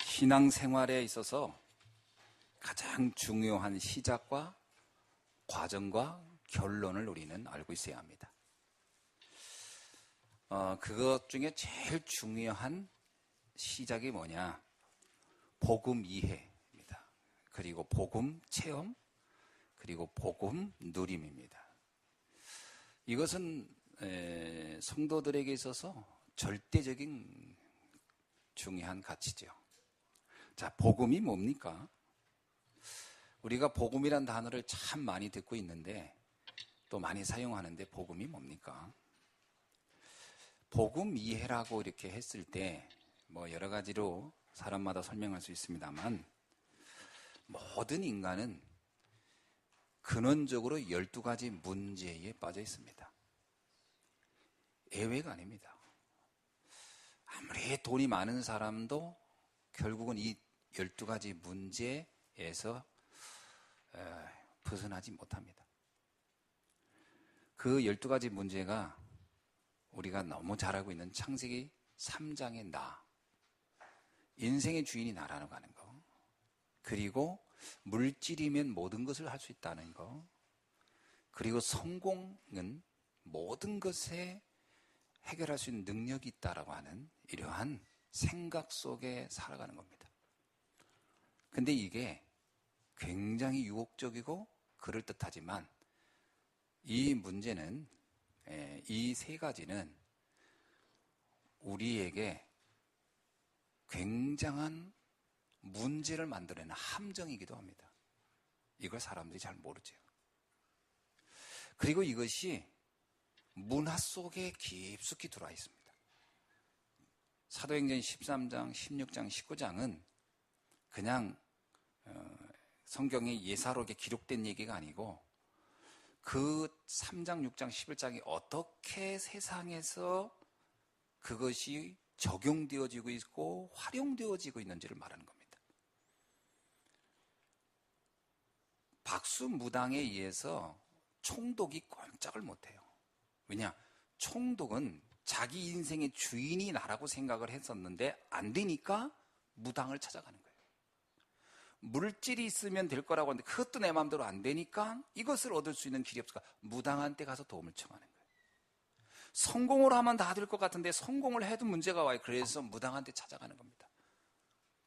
신앙생활에 있어서 가장 중요한 시작과 과정과 결론을 우리는 알고 있어야 합니다. 그것 중에 제일 중요한 시작이 뭐냐? 복음 이해입니다. 그리고 복음 체험, 그리고 복음 누림입니다. 이것은 성도들에게 있어서 절대적인 중요한 가치죠. 자, 복음이 뭡니까? 우리가 복음이란 단어를 참 많이 듣고 있는데 또 많이 사용하는데 복음이 뭡니까? 복음 이해라고 이렇게 했을 때 뭐 여러 가지로 사람마다 설명할 수 있습니다만 모든 인간은 근원적으로 12가지 문제에 빠져 있습니다. 예외가 아닙니다. 아무리 돈이 많은 사람도 결국은 이 12가지 문제에서 벗어나지 못합니다. 그 12가지 문제가 우리가 너무 잘 알고 있는 창세기 3장의 나, 인생의 주인이 나라고 하는 거, 그리고 물질이면 모든 것을 할 수 있다는 거, 그리고 성공은 모든 것에 해결할 수 있는 능력이 있다라고 하는 이러한 생각 속에 살아가는 겁니다. 근데 이게 굉장히 유혹적이고 그럴듯하지만 이 문제는, 이 세 가지는 우리에게 굉장한 문제를 만들어내는 함정이기도 합니다. 이걸 사람들이 잘 모르죠. 그리고 이것이 문화 속에 깊숙이 들어와 있습니다. 사도행전 13장, 16장, 19장은 그냥 성경에 예사롭게 기록된 얘기가 아니고 그 3장, 6장, 11장이 어떻게 세상에서 그것이 적용되어지고 있고 활용되어지고 있는지를 말하는 겁니다. 박수무당에 의해서 총독이 꼼짝을 못해요. 왜냐? 총독은 자기 인생의 주인이 나라고 생각을 했었는데 안 되니까 무당을 찾아가는 거예요. 물질이 있으면 될 거라고 하는데 그것도 내 마음대로 안 되니까 이것을 얻을 수 있는 길이 없을까? 무당한테 가서 도움을 청하는 거예요. 성공을 하면 다 될 것 같은데 성공을 해도 문제가 와요. 그래서 무당한테 찾아가는 겁니다.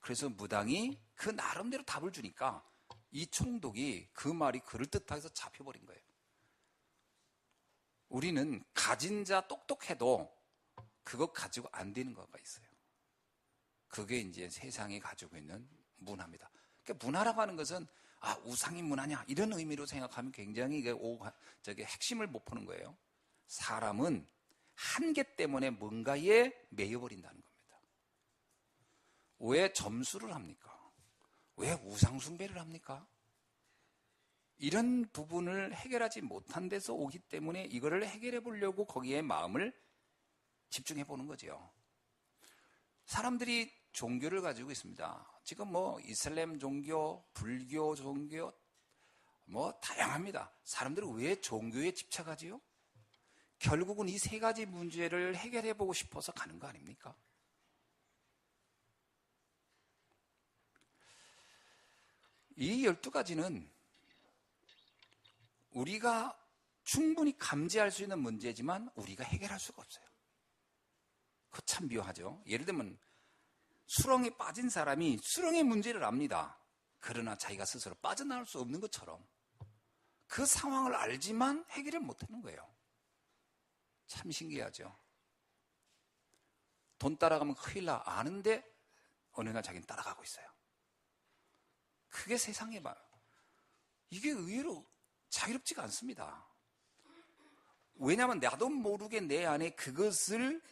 그래서 무당이 그 나름대로 답을 주니까 이 총독이 그 말이 그럴듯해서 잡혀버린 거예요. 우리는 가진 자 똑똑해도 그것 가지고 안 되는 거가 있어요. 그게 이제 세상이 가지고 있는 문화입니다. 그러니까 문화라고 하는 것은 우상이 문화냐 이런 의미로 생각하면 굉장히 이게 핵심을 못 푸는 거예요. 사람은 한계 때문에 뭔가에 매여버린다는 겁니다. 왜 점수를 합니까? 왜 우상숭배를 합니까? 이런 부분을 해결하지 못한 데서 오기 때문에 이거를 해결해 보려고 거기에 마음을 집중해 보는 거죠. 사람들이 종교를 가지고 있습니다. 지금 뭐 이슬람 종교, 불교 종교 뭐 다양합니다. 사람들은 왜 종교에 집착하지요? 결국은 이 세 가지 문제를 해결해 보고 싶어서 가는 거 아닙니까? 이 12가지는 우리가 충분히 감지할 수 있는 문제지만 우리가 해결할 수가 없어요. 그거 참 묘하죠. 예를 들면 수렁에 빠진 사람이 수렁의 문제를 압니다. 그러나 자기가 스스로 빠져나올 수 없는 것처럼 그 상황을 알지만 해결을 못하는 거예요. 참 신기하죠. 돈 따라가면 큰일 나 아는데 어느 날 자기는 따라가고 있어요. 그게 세상에 봐요. 이게 의외로 자유롭지가 않습니다. 왜냐하면 나도 모르게 내 안에 그것을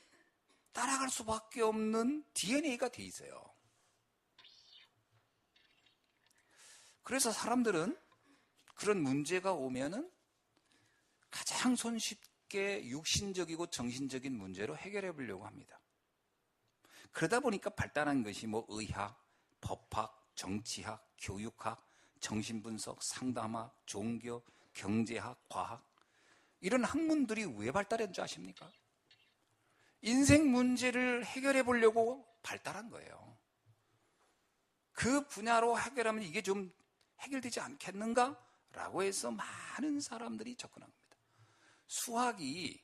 따라갈 수밖에 없는 DNA가 돼 있어요. 그래서 사람들은 그런 문제가 오면은 가장 손쉽게 육신적이고 정신적인 문제로 해결해 보려고 합니다. 그러다 보니까 발달한 것이 뭐 의학, 법학, 정치학, 교육학, 정신분석, 상담학, 종교, 경제학, 과학 이런 학문들이 왜 발달한 줄 아십니까? 인생 문제를 해결해 보려고 발달한 거예요. 그 분야로 해결하면 이게 좀 해결되지 않겠는가? 라고 해서 많은 사람들이 접근한 겁니다. 수학이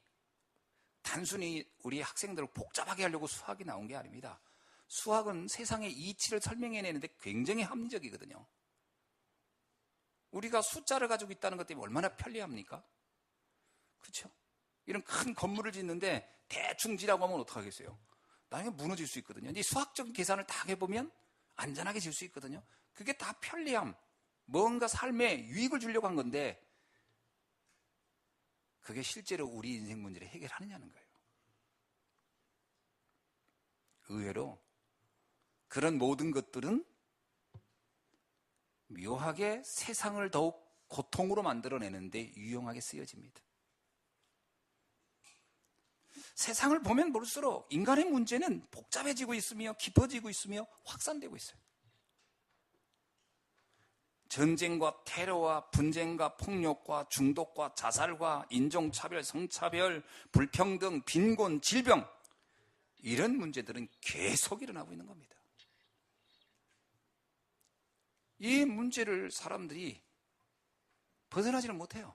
단순히 우리 학생들을 복잡하게 하려고 수학이 나온 게 아닙니다. 수학은 세상의 이치를 설명해내는데 굉장히 합리적이거든요. 우리가 숫자를 가지고 있다는 것 때문에 얼마나 편리합니까? 그렇죠? 이런 큰 건물을 짓는데 대충 지라고 하면 어떡하겠어요? 나중에 무너질 수 있거든요. 근데 수학적인 계산을 다 해보면 안전하게 질 수 있거든요. 그게 다 편리함, 뭔가 삶에 유익을 주려고 한 건데 그게 실제로 우리 인생 문제를 해결하느냐는 거예요. 의외로 그런 모든 것들은 묘하게 세상을 더욱 고통으로 만들어내는데 유용하게 쓰여집니다. 세상을 보면 볼수록 인간의 문제는 복잡해지고 있으며 깊어지고 있으며 확산되고 있어요. 전쟁과 테러와 분쟁과 폭력과 중독과 자살과 인종차별, 성차별, 불평등, 빈곤, 질병, 이런 문제들은 계속 일어나고 있는 겁니다. 이 문제를 사람들이 벗어나지를 못해요.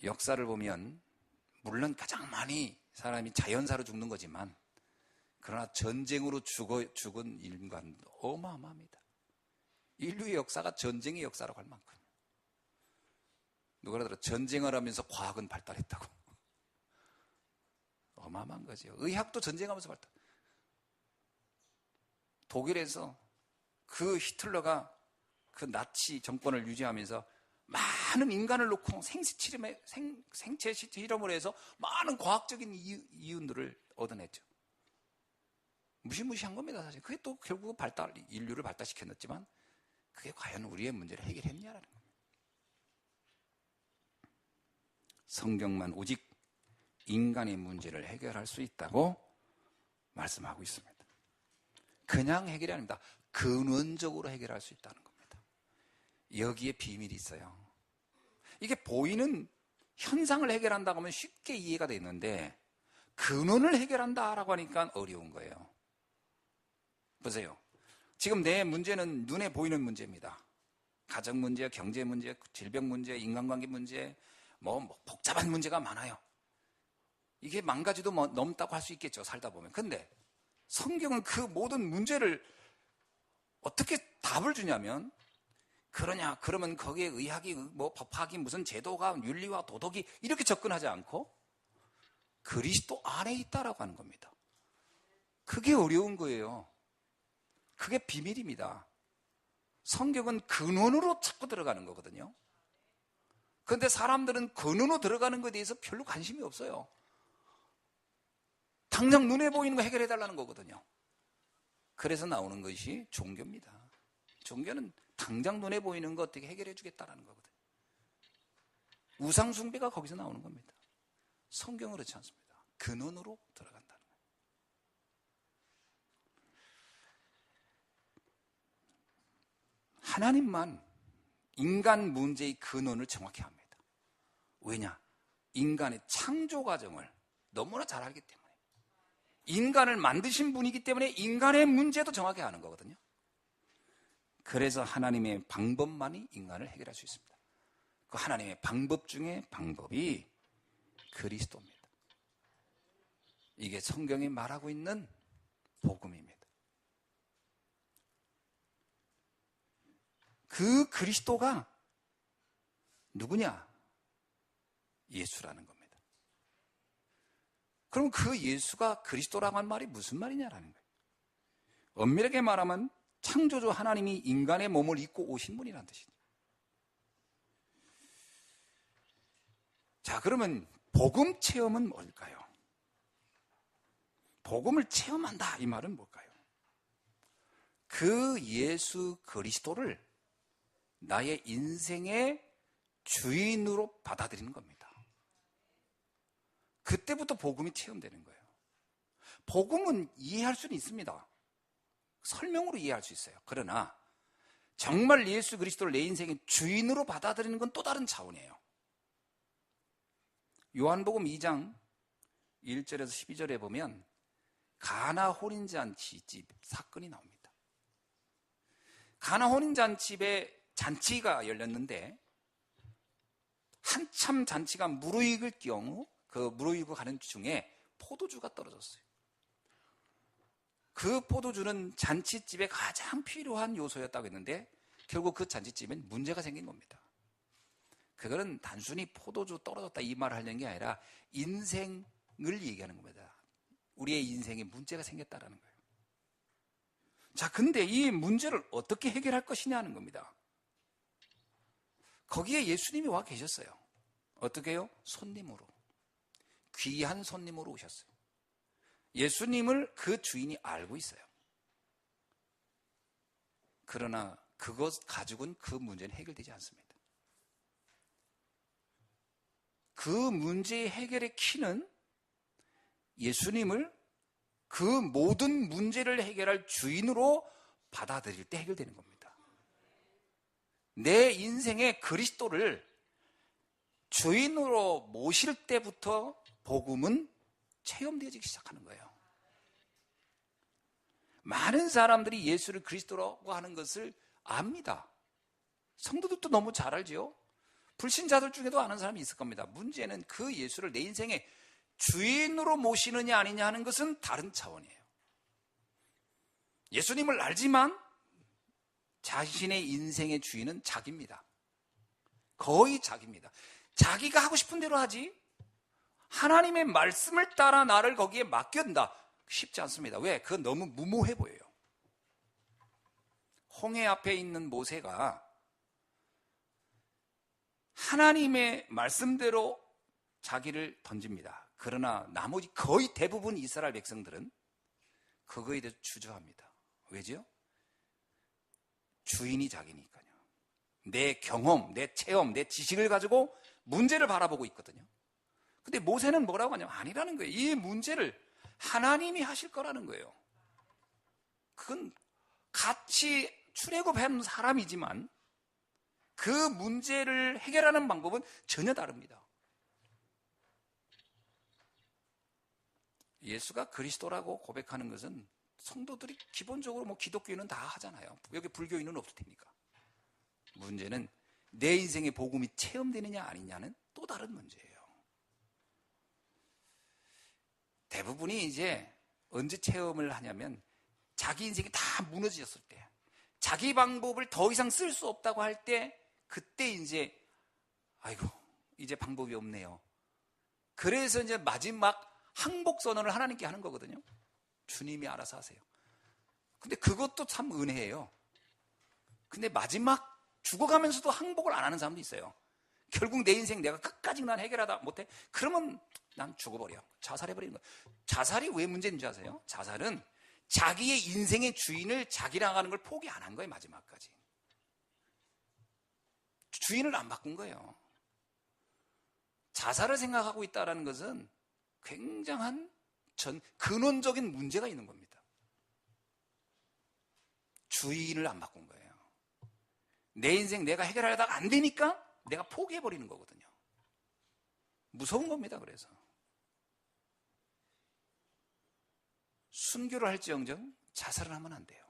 역사를 보면 물론 가장 많이 사람이 자연사로 죽는 거지만 그러나 전쟁으로 죽은 인간도 어마어마합니다. 인류의 역사가 전쟁의 역사라고 할 만큼. 누가 그러더라 전쟁을 하면서 과학은 발달했다고. 어마어마한 거죠. 의학도 전쟁하면서 발달. 독일에서 그 히틀러가 그 나치 정권을 유지하면서 많은 인간을 놓고 생체 실험을 해서 많은 과학적인 이윤들을 얻어냈죠. 무시무시한 겁니다, 사실. 그게 또 결국 인류를 발달시켰지만 그게 과연 우리의 문제를 해결했냐라는 겁니다. 성경만 오직 인간의 문제를 해결할 수 있다고 말씀하고 있습니다. 그냥 해결이 아닙니다. 근원적으로 해결할 수 있다는 겁니다. 여기에 비밀이 있어요. 이게 보이는 현상을 해결한다고 하면 쉽게 이해가 되는데 근원을 해결한다라고 하니까 어려운 거예요. 보세요. 지금 내 문제는 눈에 보이는 문제입니다. 가정 문제, 경제 문제, 질병 문제, 인간관계 문제, 뭐 복잡한 문제가 많아요. 이게 만 가지도 넘다고 할 수 있겠죠, 살다 보면. 근데 성경은 그 모든 문제를 어떻게 답을 주냐면, 그러면 거기에 의학이, 법학이, 무슨 제도가, 윤리와 도덕이 이렇게 접근하지 않고 그리스도 안에 있다라고 하는 겁니다. 그게 어려운 거예요. 그게 비밀입니다. 성경은 근원으로 자꾸 들어가는 거거든요. 그런데 사람들은 근원으로 들어가는 것에 대해서 별로 관심이 없어요. 당장 눈에 보이는 거 해결해달라는 거거든요. 그래서 나오는 것이 종교입니다. 종교는 당장 눈에 보이는 거 어떻게 해결해주겠다는 거거든요. 우상숭배가 거기서 나오는 겁니다. 성경은 그렇지 않습니다. 근원으로 들어간다는 거예요. 하나님만 인간 문제의 근원을 정확히 합니다. 왜냐? 인간의 창조 과정을 너무나 잘 알기 때문에. 인간을 만드신 분이기 때문에 인간의 문제도 정확히 아는 거거든요. 그래서 하나님의 방법만이 인간을 해결할 수 있습니다. 그 하나님의 방법 중에 방법이 그리스도입니다. 이게 성경이 말하고 있는 복음입니다. 그 그리스도가 누구냐? 예수라는 겁니다. 그럼 그 예수가 그리스도라고 하는 말이 무슨 말이냐라는 거예요. 엄밀하게 말하면 창조주 하나님이 인간의 몸을 입고 오신 분이라는 뜻이죠. 자, 그러면 복음 체험은 뭘까요? 복음을 체험한다, 이 말은 뭘까요? 그 예수 그리스도를 나의 인생의 주인으로 받아들이는 겁니다. 그때부터 복음이 체험되는 거예요. 복음은 이해할 수는 있습니다. 설명으로 이해할 수 있어요. 그러나 정말 예수 그리스도를 내 인생의 주인으로 받아들이는 건 또 다른 차원이에요. 요한복음 2장 1절에서 12절에 보면 가나 혼인잔치집 사건이 나옵니다. 가나 혼인잔치에 잔치가 열렸는데 한참 잔치가 무르익을 경우 그 무르익고 가는 중에 포도주가 떨어졌어요. 그 포도주는 잔치집에 가장 필요한 요소였다고 했는데 결국 그 잔치집엔 문제가 생긴 겁니다. 그거는 단순히 포도주 떨어졌다 이 말을 하려는 게 아니라 인생을 얘기하는 겁니다. 우리의 인생에 문제가 생겼다라는 거예요. 자, 근데 이 문제를 어떻게 해결할 것이냐 하는 겁니다. 거기에 예수님이 와 계셨어요. 어떻게 해요? 손님으로. 귀한 손님으로 오셨어요. 예수님을 그 주인이 알고 있어요. 그러나 그것 가지고는 그 문제는 해결되지 않습니다. 그 문제의 해결의 키는 예수님을 그 모든 문제를 해결할 주인으로 받아들일 때 해결되는 겁니다. 내 인생의 그리스도를 주인으로 모실 때부터 복음은 체험되어지기 시작하는 거예요. 많은 사람들이 예수를 그리스도라고 하는 것을 압니다. 성도들도 너무 잘 알죠. 불신자들 중에도 아는 사람이 있을 겁니다. 문제는 그 예수를 내 인생의 주인으로 모시느냐 아니냐 하는 것은 다른 차원이에요. 예수님을 알지만 자신의 인생의 주인은 자기입니다. 거의 자기입니다. 자기가 하고 싶은 대로 하지 하나님의 말씀을 따라 나를 거기에 맡겨둔다. 쉽지 않습니다. 왜? 그건 너무 무모해 보여요. 홍해 앞에 있는 모세가 하나님의 말씀대로 자기를 던집니다. 그러나 나머지 거의 대부분 이스라엘 백성들은 그거에 대해서 주저합니다. 왜죠? 주인이 자기니까요. 내 경험, 내 체험, 내 지식을 가지고 문제를 바라보고 있거든요. 근데 모세는 뭐라고 하냐면 아니라는 거예요. 이 문제를 하나님이 하실 거라는 거예요. 그건 같이 출애굽한 사람이지만 그 문제를 해결하는 방법은 전혀 다릅니다. 예수가 그리스도라고 고백하는 것은 성도들이 기본적으로 뭐 기독교인은 다 하잖아요. 여기 불교인은 없을 테니까. 문제는 내 인생의 복음이 체험되느냐 아니냐는 또 다른 문제예요. 대부분이 이제 언제 체험을 하냐면 자기 인생이 다 무너졌을 때, 자기 방법을 더 이상 쓸 수 없다고 할 때, 그때 이제 아이고 이제 방법이 없네요. 그래서 이제 마지막 항복 선언을 하나님께 하는 거거든요. 주님이 알아서 하세요. 근데 그것도 참 은혜예요. 근데 마지막 죽어가면서도 항복을 안 하는 사람도 있어요. 결국 내 인생 내가 끝까지 난 해결하다 못해? 그러면 난 죽어버려. 자살해버리는 거예요. 자살이 왜 문제인 줄 아세요? 자살은 자기의 인생의 주인을 자기랑 하는 걸 포기 안 한 거예요. 마지막까지. 주인을 안 바꾼 거예요. 자살을 생각하고 있다는 것은 굉장한 근원적인 문제가 있는 겁니다. 주인을 안 바꾼 거예요. 내 인생 내가 해결하려다가 안 되니까 내가 포기해버리는 거거든요. 무서운 겁니다. 그래서 순교를 할지언정 자살을 하면 안 돼요.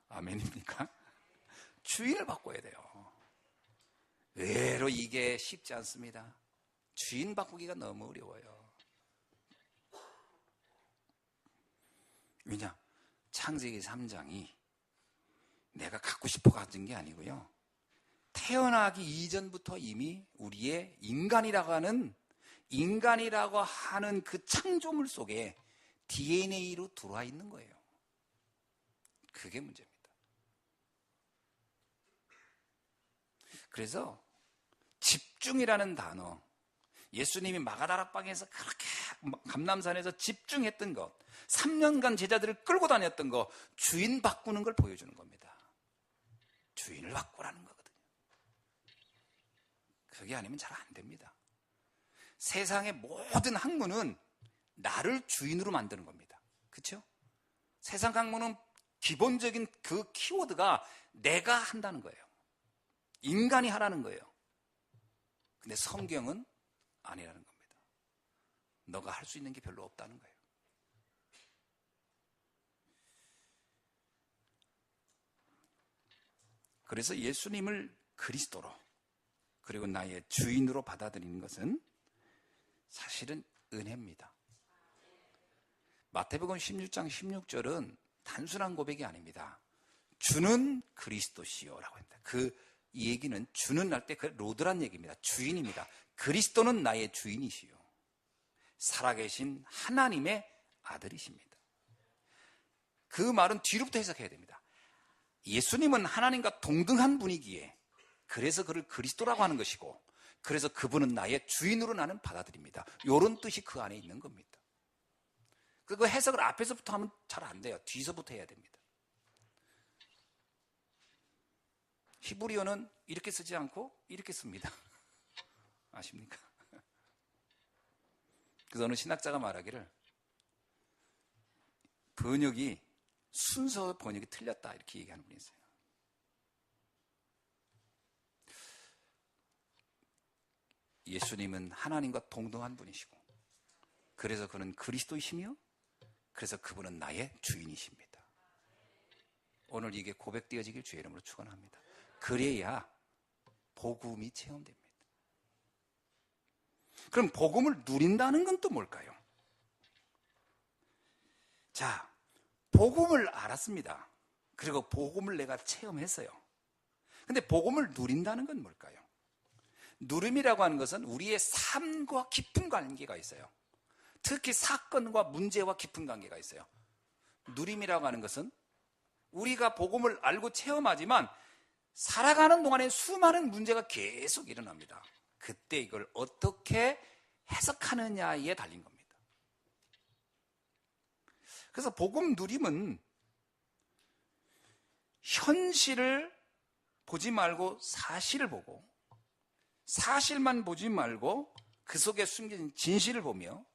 아멘입니까? 주인을 바꿔야 돼요. 의외로 이게 쉽지 않습니다. 주인 바꾸기가 너무 어려워요. 왜냐? 창세기 3장이 내가 갖고 싶어 가진 게 아니고요. 태어나기 이전부터 이미 우리의 인간이라고 하는 그 창조물 속에 DNA로 들어와 있는 거예요. 그게 문제입니다. 그래서 집중이라는 단어, 예수님이 마가다락방에서 그렇게 감람산에서 집중했던 것, 3년간 제자들을 끌고 다녔던 것, 주인 바꾸는 걸 보여주는 겁니다. 주인을 바꾸라는 거거든요. 그게 아니면 잘 안 됩니다. 세상의 모든 학문은 나를 주인으로 만드는 겁니다. 그렇죠? 세상 학문은 기본적인 그 키워드가 내가 한다는 거예요. 인간이 하라는 거예요. 근데 성경은 아니라는 겁니다. 너가 할 수 있는 게 별로 없다는 거예요. 그래서 예수님을 그리스도로 그리고 나의 주인으로 받아들이는 것은 사실은 은혜입니다. 마태복음 16장 16절은 단순한 고백이 아닙니다. 주는 그리스도시요라고 합니다. 그 얘기는 주는 할 때 그 로드란 얘기입니다. 주인입니다. 그리스도는 나의 주인이시요. 살아계신 하나님의 아들이십니다. 그 말은 뒤로부터 해석해야 됩니다. 예수님은 하나님과 동등한 분이기에 그래서 그를 그리스도라고 하는 것이고 그래서 그분은 나의 주인으로 나는 받아들입니다. 이런 뜻이 그 안에 있는 겁니다. 그 해석을 앞에서부터 하면 잘 안 돼요. 뒤서부터 해야 됩니다. 히브리어는 이렇게 쓰지 않고 이렇게 씁니다. 아십니까? 그래서 어느 신학자가 말하기를 번역이 순서 번역이 틀렸다 이렇게 얘기하는 분이 있어요. 예수님은 하나님과 동등한 분이시고 그래서 그는 그리스도이시며 그래서 그분은 나의 주인이십니다. 오늘 이게 고백되어지길 주의 이름으로 축원합니다. 그래야 복음이 체험됩니다. 그럼 복음을 누린다는 건 또 뭘까요? 자, 복음을 알았습니다. 그리고 복음을 내가 체험했어요. 근데 복음을 누린다는 건 뭘까요? 누림이라고 하는 것은 우리의 삶과 깊은 관계가 있어요. 특히 사건과 문제와 깊은 관계가 있어요. 누림이라고 하는 것은 우리가 복음을 알고 체험하지만 살아가는 동안에 수많은 문제가 계속 일어납니다. 그때 이걸 어떻게 해석하느냐에 달린 겁니다. 그래서 복음 누림은 현실을 보지 말고 사실을 보고 사실만 보지 말고 그 속에 숨겨진 진실을 보며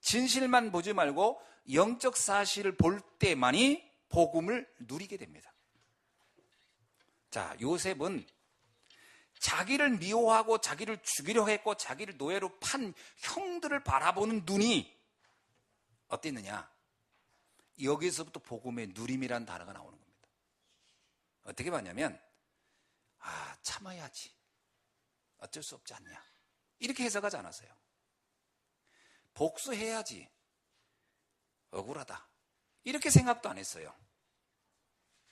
진실만 보지 말고 영적 사실을 볼 때만이 복음을 누리게 됩니다. 자, 요셉은 자기를 미워하고 자기를 죽이려 했고 자기를 노예로 판 형들을 바라보는 눈이 어땠느냐? 여기서부터 복음의 누림이라는 단어가 나오는 겁니다. 어떻게 봤냐면 참아야지. 어쩔 수 없지 않냐. 이렇게 해석하지 않았어요. 복수해야지. 억울하다. 이렇게 생각도 안 했어요.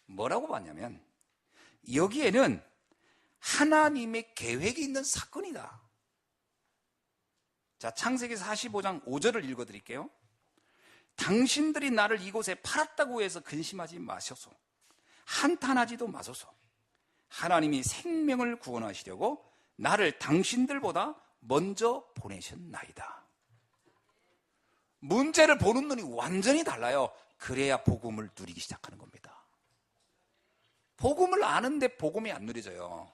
뭐라고 봤냐면 여기에는 하나님의 계획이 있는 사건이다. 자, 창세기 45장 5절을 읽어드릴게요. 당신들이 나를 이곳에 팔았다고 해서 근심하지 마셔서 한탄하지도 마소서. 하나님이 생명을 구원하시려고 나를 당신들보다 먼저 보내셨나이다. 문제를 보는 눈이 완전히 달라요. 그래야 복음을 누리기 시작하는 겁니다. 복음을 아는데 복음이 안 누려져요.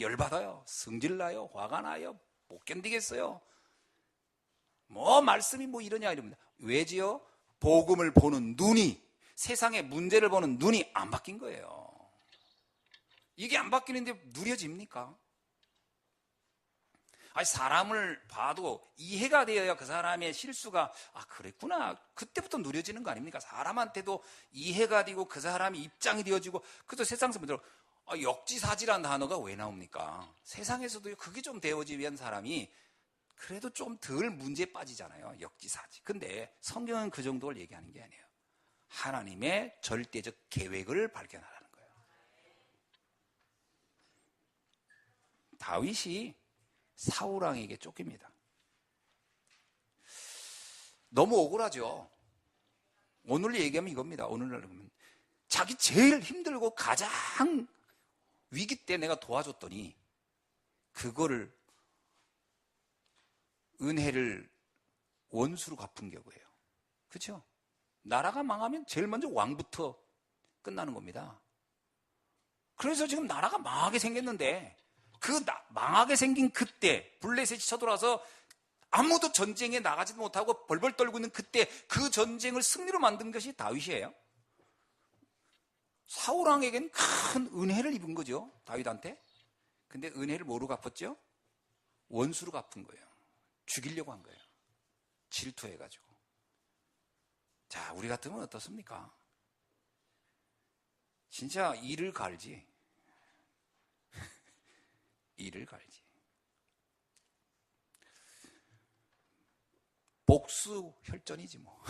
열받아요. 성질나요. 화가 나요. 못 견디겠어요. 말씀이 이러냐 이럽니다. 왜지요? 복음을 보는 눈이, 세상의 문제를 보는 눈이 안 바뀐 거예요. 이게 안 바뀌는데 누려집니까? 사람을 봐도 이해가 되어야 그 사람의 실수가 그랬구나. 그때부터 누려지는 거 아닙니까? 사람한테도 이해가 되고 그 사람이 입장이 되어지고. 그래서 세상 사람들 역지사지라는 단어가 왜 나옵니까? 세상에서도 그게 좀 되어지기 위한 사람이 그래도 좀 덜 문제에 빠지잖아요. 역지사지. 근데 성경은 그 정도를 얘기하는 게 아니에요. 하나님의 절대적 계획을 발견하라는 거예요. 다윗이 사울왕에게 쫓깁니다. 너무 억울하죠. 오늘 얘기하면 이겁니다. 오늘날 보면 자기 제일 힘들고 가장 위기 때 내가 도와줬더니 그거를 은혜를 원수로 갚은 경우예요. 그렇죠? 나라가 망하면 제일 먼저 왕부터 끝나는 겁니다. 그래서 지금 나라가 망하게 생겼는데 망하게 생긴 그때 블레셋이 쳐들어와서 아무도 전쟁에 나가지도 못하고 벌벌 떨고 있는 그때 그 전쟁을 승리로 만든 것이 다윗이에요. 사울왕에게는 큰 은혜를 입은 거죠. 다윗한테. 근데 은혜를 뭐로 갚았죠? 원수로 갚은 거예요. 죽이려고 한 거예요. 질투해가지고. 자, 우리 같으면 어떻습니까? 진짜 이를 갈지. 이를 갈지. 복수 혈전이지 뭐.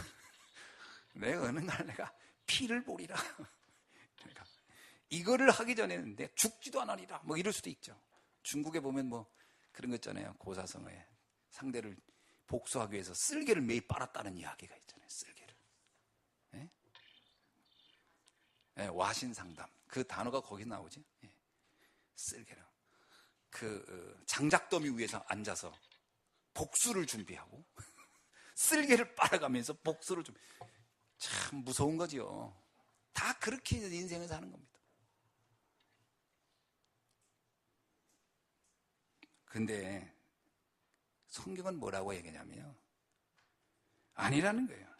내가 어느 날 내가 피를 보리라. 그러니까 이거를 하기 전에는 내가 죽지도 않으리라. 뭐 이럴 수도 있죠. 중국에 보면 뭐 그런 거 있잖아요. 고사성어에 상대를 복수하기 위해서 쓸개를 매일 빨았다는 이야기가 있잖아요. 쓸개를. 예? 예, 와신상담. 그 단어가 거기 나오지. 예. 쓸개를. 장작더미 위에서 앉아서 복수를 준비하고 쓸개를 빨아가면서 복수를 참 무서운 거지요. 다 그렇게 인생을 사는 겁니다. 근데 성경은 뭐라고 얘기하냐면요, 아니라는 거예요.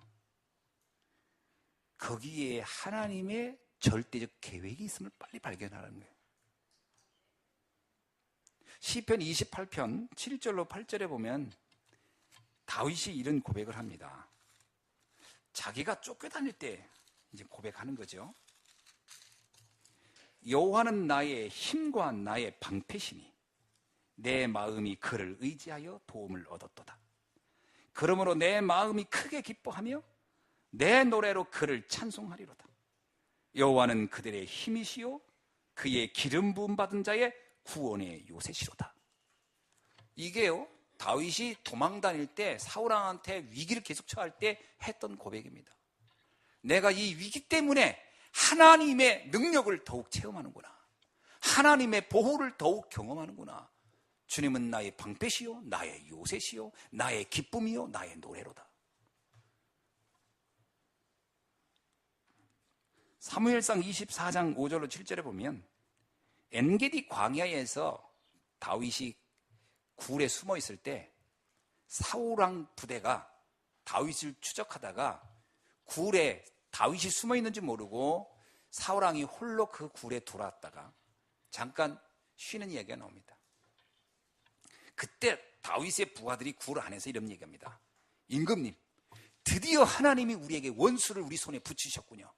거기에 하나님의 절대적 계획이 있음을 빨리 발견하라는 거예요. 시편 28편 7절로 8절에 보면 다윗이 이런 고백을 합니다. 자기가 쫓겨다닐 때 이제 고백하는 거죠. 여호와는 나의 힘과 나의 방패시니 내 마음이 그를 의지하여 도움을 얻었도다. 그러므로 내 마음이 크게 기뻐하며 내 노래로 그를 찬송하리로다. 여호와는 그들의 힘이시요 그의 기름 부음 받은 자의 구원의 요새시로다. 이게요, 다윗이 도망 다닐 때 사울왕한테 위기를 계속 처할 때 했던 고백입니다. 내가 이 위기 때문에 하나님의 능력을 더욱 체험하는구나. 하나님의 보호를 더욱 경험하는구나. 주님은 나의 방패시요 나의 요새시요 나의 기쁨이요 나의 노래로다. 사무엘상 24장 5절로 7절에 보면 엔게디 광야에서 다윗이 굴에 숨어 있을 때 사울왕 부대가 다윗을 추적하다가 굴에 다윗이 숨어 있는지 모르고 사울왕이 홀로 그 굴에 들어왔다가 잠깐 쉬는 이야기가 나옵니다. 그때 다윗의 부하들이 굴 안에서 이런 얘기합니다. 임금님, 드디어 하나님이 우리에게 원수를 우리 손에 붙이셨군요.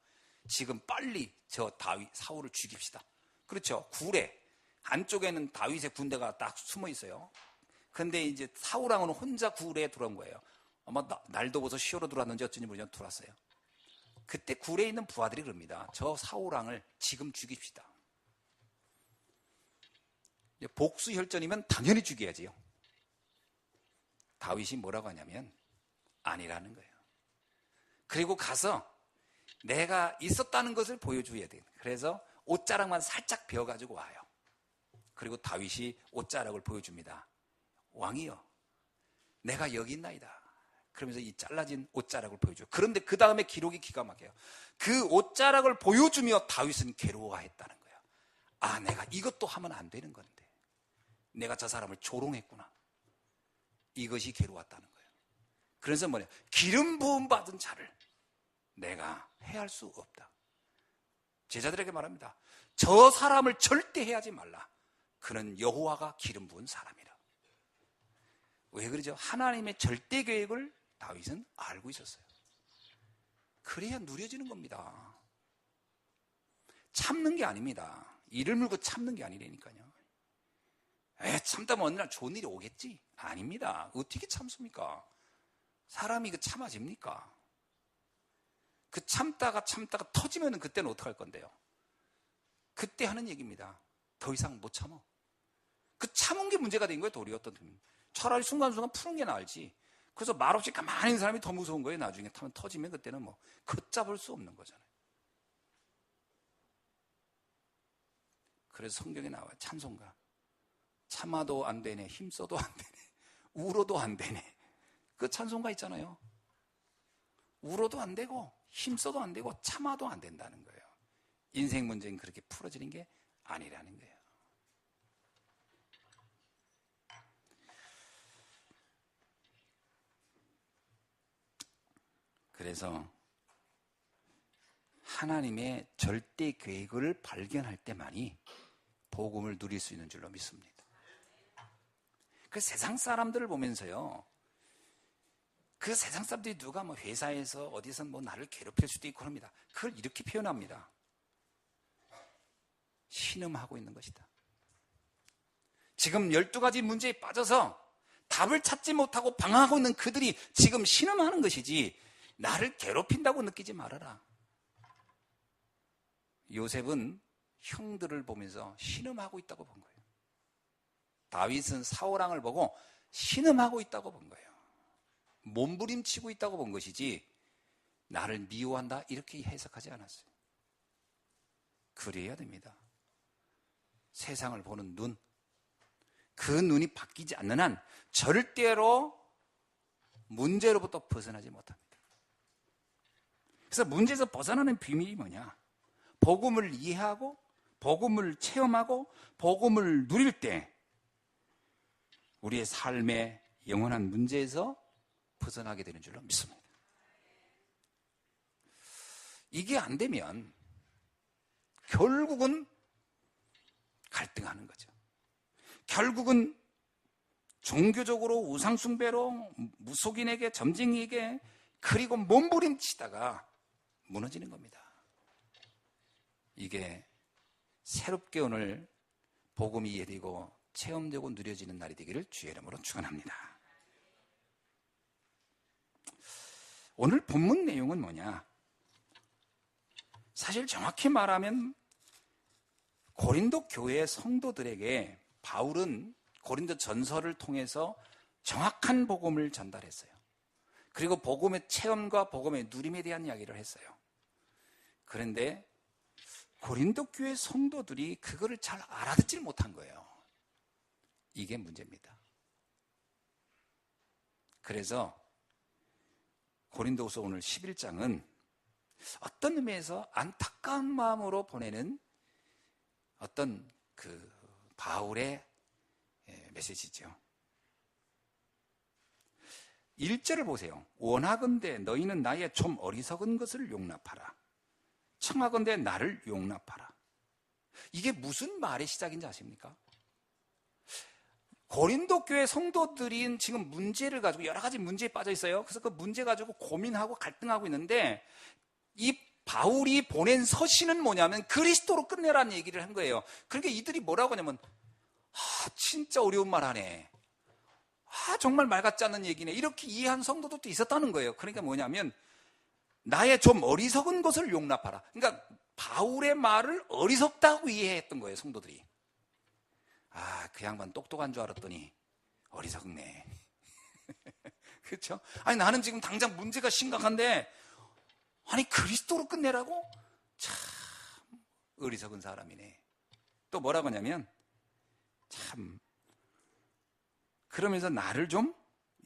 지금 빨리 저 사울을 죽입시다. 그렇죠. 굴에 안쪽에는 다윗의 군대가 딱 숨어 있어요. 근데 이제 사울왕은 혼자 굴에 들어온 거예요. 아마 날도 벗어 시오로 들어왔는지 어쩐지 모르지만 들어왔어요. 그때 굴에 있는 부하들이 그럽니다. 저 사울왕을 지금 죽입시다. 복수 혈전이면 당연히 죽여야지요. 다윗이 뭐라고 하냐면 아니라는 거예요. 그리고 가서 내가 있었다는 것을 보여줘야 돼. 그래서 옷자락만 살짝 베어가지고 와요. 그리고 다윗이 옷자락을 보여줍니다. 왕이여, 내가 여기 있나이다. 그러면서 이 잘라진 옷자락을 보여줘요. 그런데 그 다음에 기록이 기가 막혀요. 그 옷자락을 보여주며 다윗은 괴로워했다는 거예요. 아, 내가 이것도 하면 안 되는 건데 내가 저 사람을 조롱했구나. 이것이 괴로웠다는 거예요. 그래서 뭐냐, 기름 부음 받은 자를 내가 해할 수 없다. 제자들에게 말합니다. 저 사람을 절대 해하지 말라. 그는 여호와가 기름 부은 사람이라. 왜 그러죠? 하나님의 절대 계획을 다윗은 알고 있었어요. 그래야 누려지는 겁니다. 참는 게 아닙니다. 이를 물고 참는 게 아니라니까요. 참다면 어느 날 좋은 일이 오겠지? 아닙니다. 어떻게 참습니까? 사람이 참아집니까? 그 참다가 터지면 그때는 어떡할 건데요? 그때 하는 얘기입니다. 더 이상 못 참어. 그 참은 게 문제가 된 거예요, 도리어. 차라리 순간순간 푸는 게 나을지. 그래서 말없이 가만히 있는 사람이 더 무서운 거예요. 나중에 터지면 그때는 뭐 걷잡을 수 없는 거잖아요. 그래서 성경에 나와요. 찬송가. 참아도 안 되네, 힘써도 안 되네, 울어도 안 되네. 그 찬송가 있잖아요. 울어도 안 되고 힘써도 안 되고 참아도 안 된다는 거예요. 인생 문제는 그렇게 풀어지는 게 아니라는 거예요. 그래서 하나님의 절대 계획을 발견할 때만이 복음을 누릴 수 있는 줄로 믿습니다. 그 세상 사람들을 보면서요, 그 세상 사람들이 누가 뭐 회사에서 어디서 뭐 나를 괴롭힐 수도 있고 합니다. 그걸 이렇게 표현합니다. 신음하고 있는 것이다. 지금 12가지 문제에 빠져서 답을 찾지 못하고 방황하고 있는 그들이 지금 신음하는 것이지 나를 괴롭힌다고 느끼지 말아라. 요셉은 형들을 보면서 신음하고 있다고 본 거예요. 다윗은 사울왕을 보고 신음하고 있다고 본 거예요. 몸부림치고 있다고 본 것이지 나를 미워한다 이렇게 해석하지 않았어요. 그래야 됩니다. 세상을 보는 눈, 그 눈이 바뀌지 않는 한 절대로 문제로부터 벗어나지 못합니다. 그래서 문제에서 벗어나는 비밀이 뭐냐? 복음을 이해하고 복음을 체험하고 복음을 누릴 때 우리의 삶의 영원한 문제에서 벗어나게 되는 줄로 믿습니다. 이게 안 되면 결국은 갈등하는 거죠. 결국은 종교적으로 우상숭배로 무속인에게 점쟁이에게 그리고 몸부림치다가 무너지는 겁니다. 이게 새롭게 오늘 복음이 이해되고 체험되고 누려지는 날이 되기를 주의 이름으로 축원합니다. 오늘 본문 내용은 뭐냐? 사실 정확히 말하면 고린도 교회 성도들에게 바울은 고린도 전서를 통해서 정확한 복음을 전달했어요. 그리고 복음의 체험과 복음의 누림에 대한 이야기를 했어요. 그런데 고린도 교회 성도들이 그거를 잘 알아듣질 못한 거예요. 이게 문제입니다. 그래서 고린도후서 오늘 11장은 어떤 의미에서 안타까운 마음으로 보내는 어떤 그 바울의 메시지죠. 1절을 보세요. 원하건대 너희는 나의 좀 어리석은 것을 용납하라. 청하건대 나를 용납하라. 이게 무슨 말의 시작인지 아십니까? 고린도 교회 성도들이 지금 문제를 가지고 여러 가지 문제에 빠져 있어요. 그래서 그 문제 가지고 고민하고 갈등하고 있는데 이 바울이 보낸 서신은 뭐냐면 그리스도로 끝내라는 얘기를 한 거예요. 그러니까 이들이 뭐라고 하냐면 진짜 어려운 말 하네. 정말 말 같지 않는 얘기네. 이렇게 이해한 성도들도 있었다는 거예요. 그러니까 뭐냐면 나의 좀 어리석은 것을 용납하라. 그러니까 바울의 말을 어리석다고 이해했던 거예요, 성도들이. 그 양반 똑똑한 줄 알았더니 어리석네. 그렇죠? 아니 나는 지금 당장 문제가 심각한데 그리스도로 끝내라고? 참 어리석은 사람이네. 또 뭐라고 하냐면 참 그러면서 나를 좀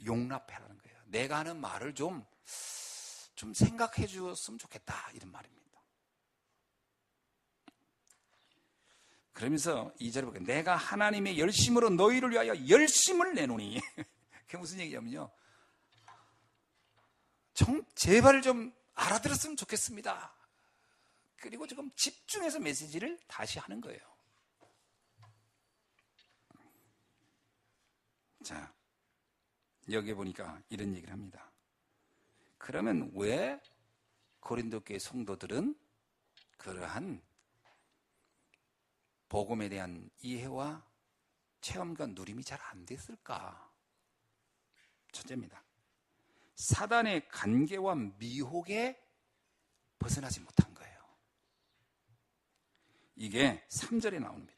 용납해라는 거예요. 내가 하는 말을 좀 생각해 주었으면 좋겠다 이런 말입니다. 그러면서 2절에 보니까 내가 하나님의 열심으로 너희를 위하여 열심을 내노니 그게 무슨 얘기냐면요, 제발 좀 알아들었으면 좋겠습니다. 그리고 지금 집중해서 메시지를 다시 하는 거예요. 자, 여기 보니까 이런 얘기를 합니다. 그러면 왜 고린도 교회 성도들은 그러한 복음에 대한 이해와 체험과 누림이 잘 안 됐을까? 첫째입니다. 사단의 간계와 미혹에 벗어나지 못한 거예요. 이게 3절에 나옵니다.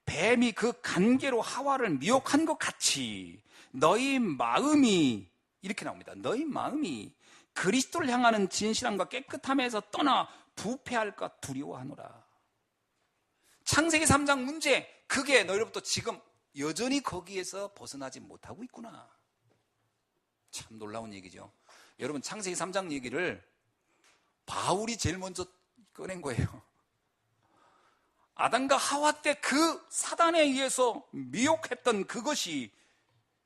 뱀이 그 간계로 하와를 미혹한 것 같이 너희 마음이, 이렇게 나옵니다. 너희 마음이 그리스도를 향하는 진실함과 깨끗함에서 떠나 부패할까 두려워하노라. 창세기 3장 문제, 그게 너희로부터 지금 여전히 거기에서 벗어나지 못하고 있구나. 참 놀라운 얘기죠. 여러분, 창세기 3장 얘기를 바울이 제일 먼저 꺼낸 거예요. 아담과 하와 때 그 사단에 의해서 미혹했던 그것이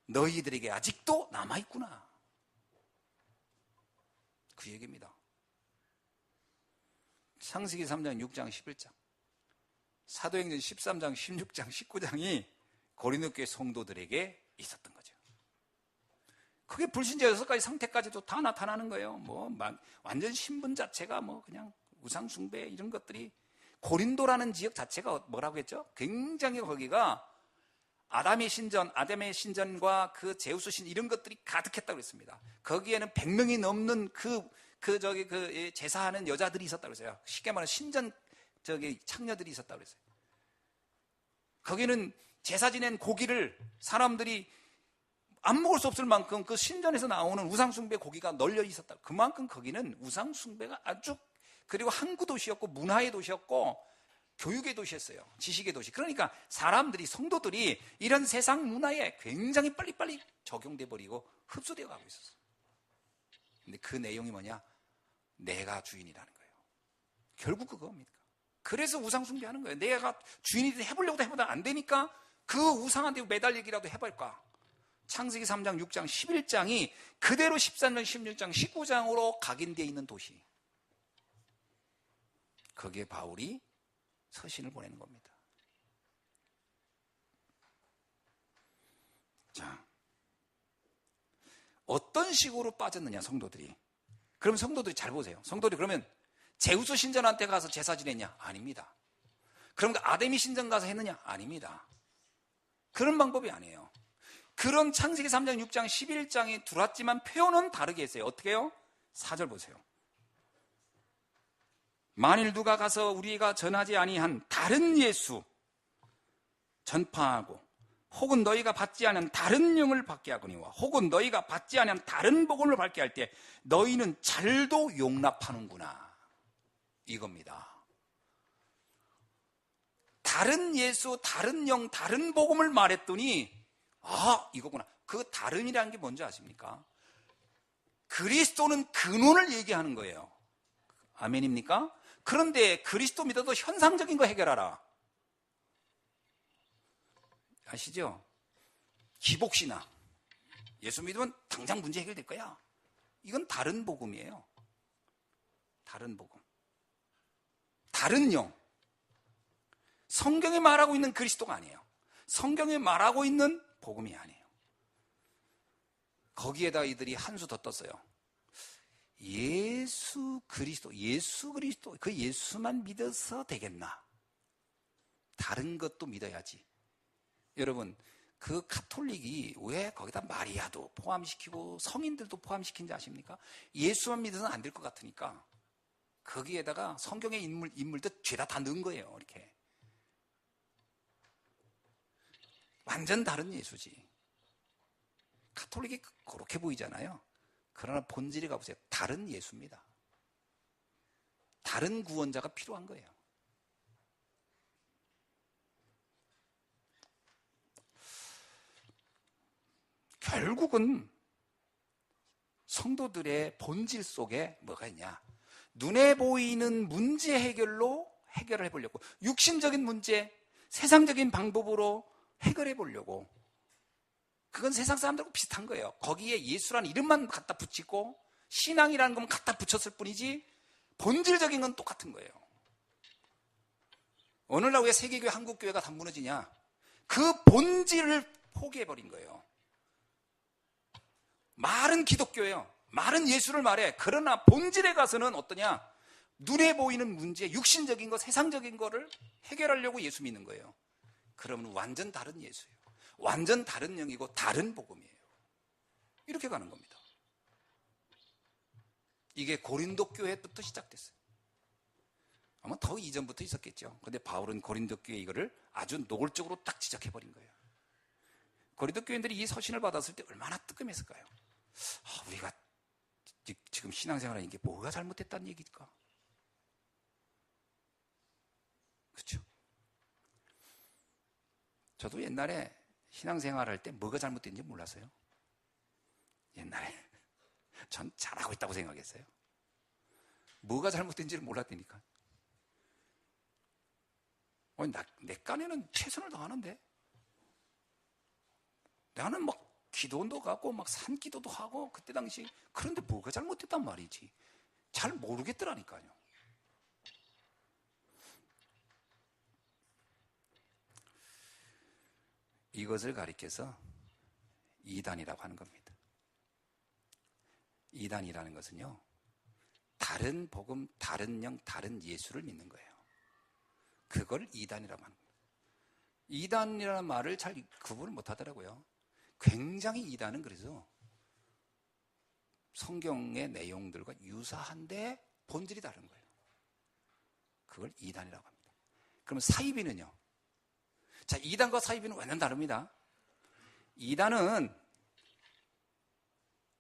너희들에게 아직도 남아있구나. 그 얘기입니다. 창세기 3장, 6장, 11장, 사도행전 13장, 16장, 19장이 고린도 교회 성도들에게 있었던 거죠. 그게 불신자 6가지 상태까지도 다 나타나는 거예요. 완전 신분 자체가 그냥 우상숭배 이런 것들이. 고린도라는 지역 자체가 뭐라고 했죠? 굉장히 거기가 아담의 신전과 그 제우스 신 이런 것들이 가득했다고 했습니다. 거기에는 100명이 넘는 제사하는 여자들이 있었다고 했어요. 쉽게 말하면 신전 창녀들이 있었다고 했어요. 거기는 제사 지낸 고기를 사람들이 안 먹을 수 없을 만큼 그 신전에서 나오는 우상숭배 고기가 널려 있었다. 그만큼 거기는 우상숭배가 아주, 그리고 항구 도시였고 문화의 도시였고 교육의 도시였어요. 지식의 도시. 그러니까 사람들이, 성도들이 이런 세상 문화에 굉장히 빨리빨리 적용돼 버리고 흡수되어 가고 있었어요. 근데 그 내용이 뭐냐? 내가 주인이라는 거예요. 결국 그겁니다. 그래서 우상숭배하는 거예요. 내가 주인이 해보려고 해보다 안 되니까 그 우상한테 매달리기라도 해볼까. 창세기 3장, 6장, 11장이 그대로 13장, 16장, 19장으로 각인되어 있는 도시. 거기에 바울이 서신을 보내는 겁니다. 자, 어떤 식으로 빠졌느냐, 성도들이. 그럼 성도들이 잘 보세요. 성도들이 그러면 제우스 신전한테 가서 제사 지냈냐? 아닙니다. 그럼 아데미 신전 가서 했느냐? 아닙니다. 그런 방법이 아니에요. 그런 창세기 3장, 6장, 11장이 들어왔지만 표현은 다르게 했어요. 어떻게 해요? 4절 보세요. 만일 누가 가서 우리가 전하지 아니한 다른 예수 전파하고, 혹은 너희가 받지 않은 다른 영을 받게 하거니와, 혹은 너희가 받지 않은 다른 복음을 받게 할 때 너희는 잘도 용납하는구나, 이겁니다. 다른 예수, 다른 영, 다른 복음을 말했더니 이거구나. 그 다른이라는 게 뭔지 아십니까? 그리스도는 근원을 얘기하는 거예요. 아멘입니까? 그런데 그리스도 믿어도 현상적인 거 해결하라. 아시죠? 기복신앙. 예수 믿으면 당장 문제 해결될 거야. 이건 다른 복음이에요. 다른 복음. 다른 영. 성경이 말하고 있는 그리스도가 아니에요. 성경이 말하고 있는 복음이 아니에요. 거기에다 이들이 한 수 더 떴어요. 예수 그리스도, 그 예수만 믿어서 되겠나? 다른 것도 믿어야지. 여러분, 그 카톨릭이 왜 거기다 마리아도 포함시키고 성인들도 포함시킨지 아십니까? 예수만 믿어서는 안 될 것 같으니까 거기에다가 성경의 인물들 죄다 넣은 거예요. 이렇게. 완전 다른 예수지. 카톨릭이 그렇게 보이잖아요. 그러나 본질에 가보세요. 다른 예수입니다. 다른 구원자가 필요한 거예요. 결국은 성도들의 본질 속에 뭐가 있냐? 눈에 보이는 문제 해결로 해결을 해보려고, 육신적인 문제, 세상적인 방법으로 해결해 보려고. 그건 세상 사람들하고 비슷한 거예요. 거기에 예수라는 이름만 갖다 붙이고 신앙이라는 것만 갖다 붙였을 뿐이지 본질적인 건 똑같은 거예요. 오늘날 왜 세계교회, 한국교회가 다 무너지냐? 그 본질을 포기해버린 거예요. 말은 기독교예요. 말은 예수를 말해. 그러나 본질에 가서는 어떠냐? 눈에 보이는 문제, 육신적인 거, 세상적인 거를 해결하려고 예수 믿는 거예요. 그러면 완전 다른 예수예요. 완전 다른 영이고 다른 복음이에요. 이렇게 가는 겁니다. 이게 고린도 교회부터 시작됐어요. 아마 더 이전부터 있었겠죠. 근데 바울은 고린도 교회 이거를 아주 노골적으로 딱 지적해버린 거예요. 고린도 교인들이 이 서신을 받았을 때 얼마나 뜨끔했을까요? 우리가 지금 신앙생활하는 게 뭐가 잘못됐다는 얘기일까? 그렇죠? 저도 옛날에 신앙생활 할 때 뭐가 잘못됐는지 몰랐어요. 옛날에 전 잘하고 있다고 생각했어요. 뭐가 잘못된지를 몰랐다니까. 내 깐에는 최선을 다하는데, 나는 막 기도원도 가고 막 산기도도 하고 그때 당시. 그런데 뭐가 잘못됐단 말이지. 잘 모르겠더라니까요. 이것을 가리켜서 이단이라고 하는 겁니다. 이단이라는 것은요, 다른 복음, 다른 영, 다른 예수를 믿는 거예요. 그걸 이단이라고 하는 거예요. 이단이라는 말을 잘 구분을 못 하더라고요. 굉장히 이단은 그래서 성경의 내용들과 유사한데 본질이 다른 거예요. 그걸 이단이라고 합니다. 그러면 사이비는요? 자, 이단과 사이비는 완전 다릅니다. 이단은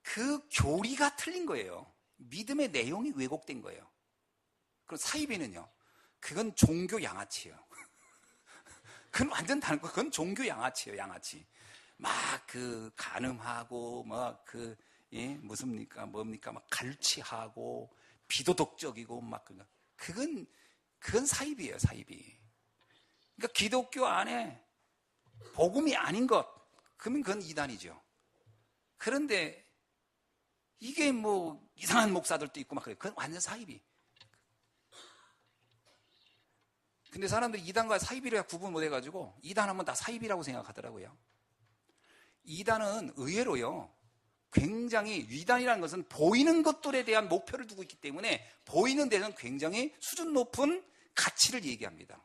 그 교리가 틀린 거예요. 믿음의 내용이 왜곡된 거예요. 그럼 사이비는요? 그건 종교 양아치예요. 그건 완전 다른 거. 그건 종교 양아치예요, 양아치. 막 간음하고 뭡니까 막 갈취하고 비도덕적이고 막 그건 사이비예요, 사이비. 그러니까 기독교 안에 복음이 아닌 것, 그러면 그건 이단이죠. 그런데 이게 이상한 목사들도 있고 막 그래요. 그건 완전 사이비. 근데 사람들이 이단과 사이비를 구분 못 해가지고 이단하면 다 사이비라고 생각하더라고요. 이단은 의외로요, 굉장히, 이단이라는 것은 보이는 것들에 대한 목표를 두고 있기 때문에 보이는 데는 굉장히 수준 높은 가치를 얘기합니다.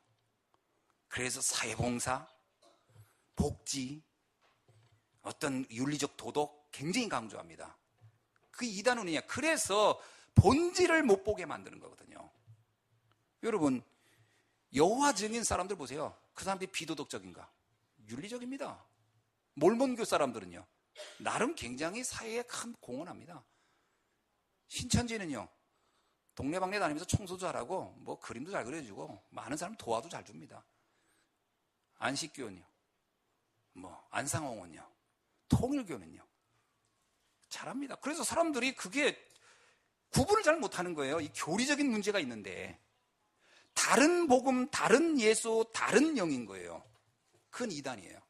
그래서 사회봉사, 복지, 어떤 윤리적 도덕 굉장히 강조합니다. 그 이단은 뭐냐? 그래서 본질을 못 보게 만드는 거거든요. 여러분, 여호와 증인 사람들 보세요. 그 사람들이 비도덕적인가? 윤리적입니다. 몰몬교 사람들은요, 나름 굉장히 사회에 큰 공헌합니다. 신천지는요, 동네방네 다니면서 청소도 잘하고 그림도 잘 그려주고 많은 사람 도와도 잘 줍니다. 안식교는요, 안상홍은요, 통일교는요 잘합니다. 그래서 사람들이 그게 구분을 잘 못하는 거예요. 이 교리적인 문제가 있는데 다른 복음, 다른 예수, 다른 영인 거예요. 그건 이단이에요.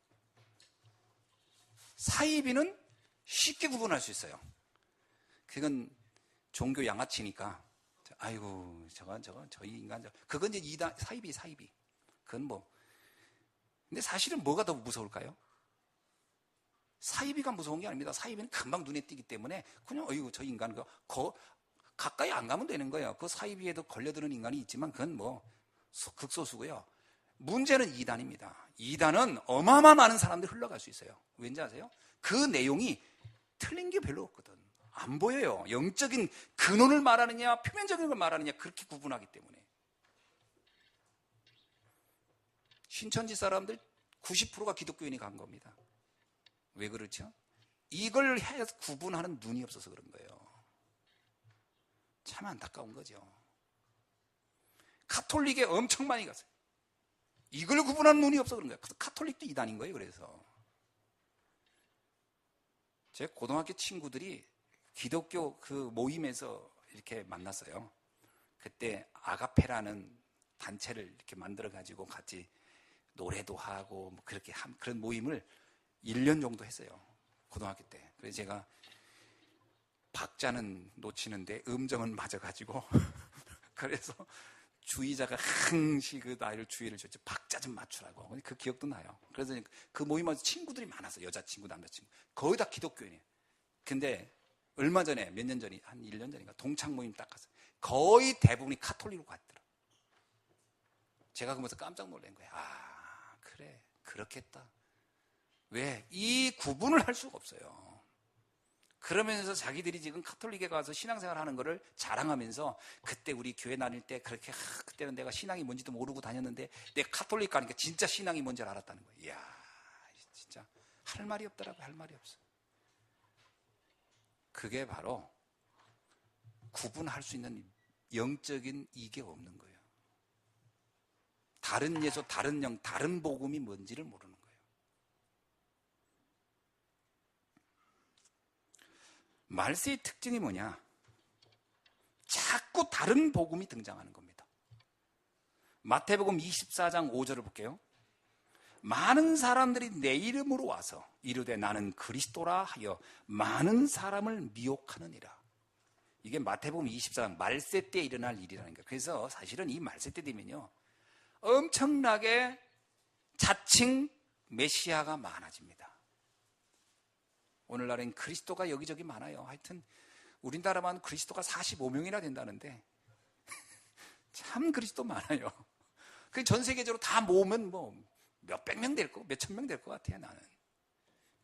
사이비는 쉽게 구분할 수 있어요. 그건 종교 양아치니까, 아이고 저 인간, 그건 이제 이단, 사이비. 그건 근데 사실은 뭐가 더 무서울까요? 사이비가 무서운 게 아닙니다. 사이비는 금방 눈에 띄기 때문에 그냥 어이구 저 인간 가까이 안 가면 되는 거예요. 그 사이비에도 걸려드는 인간이 있지만 그건 극소수고요. 문제는 이단입니다. 이단은 어마어마한 많은 사람들이 흘러갈 수 있어요. 왠지 아세요? 그 내용이 틀린 게 별로 없거든. 안 보여요. 영적인 근원을 말하느냐 표면적인 걸 말하느냐 그렇게 구분하기 때문에. 신천지 사람들 90%가 기독교인이 간 겁니다. 왜 그렇죠? 이걸 해서 구분하는 눈이 없어서 그런 거예요. 참 안타까운 거죠. 가톨릭에 엄청 많이 갔어요. 이걸 구분하는 눈이 없어 그런 거예요. 가톨릭도 이단인 거예요. 그래서 제 고등학교 친구들이 기독교 그 모임에서 이렇게 만났어요. 그때 아가페라는 단체를 이렇게 만들어 가지고 같이 노래도 하고 그렇게 그런 모임을 1년 정도 했어요. 고등학교 때. 그래서 제가 박자는 놓치는데 음정은 맞아가지고 그래서 주의자가 항시 그 아이를 주의를 줬죠. 박자 좀 맞추라고. 그 기억도 나요. 그래서 그 모임에서 친구들이 많았어요. 여자친구, 남자친구. 거의 다 기독교인이에요. 근데 얼마 전에, 몇 년 전이, 한 1년 전인가 동창 모임 딱 갔어요. 거의 대부분이 카톨릭으로 갔더라. 제가 그러면서 깜짝 놀란 거예요. 아, 그래. 그렇겠다. 왜? 이 구분을 할 수가 없어요. 그러면서 자기들이 지금 카톨릭에 가서 신앙생활 하는 거를 자랑하면서 그때 우리 교회 다닐 때 그렇게 그때는 내가 신앙이 뭔지도 모르고 다녔는데 내가 카톨릭 가니까 진짜 신앙이 뭔지 알았다는 거예요. 이야, 진짜 할 말이 없더라고요. 할 말이 없어. 그게 바로 구분할 수 있는 영적인 이게 없는 거예요. 다른 예수, 다른 영, 다른 복음이 뭔지를 모르는 거예요. 말세의 특징이 뭐냐? 자꾸 다른 복음이 등장하는 겁니다. 마태복음 24장 5절을 볼게요. 많은 사람들이 내 이름으로 와서 이르되 나는 그리스도라 하여 많은 사람을 미혹하느니라. 이게 마태복음 24장 말세 때 일어날 일이라는 거예요. 그래서 사실은 이 말세 때 되면요, 엄청나게 자칭 메시아가 많아집니다. 오늘날엔 그리스도가 여기저기 많아요. 하여튼 우리나라만 그리스도가 45명이나 된다는데 참 그리스도 많아요. 그 전 세계적으로 다 모으면 뭐 몇백 명 될 거, 몇천 명 될 것 같아요. 나는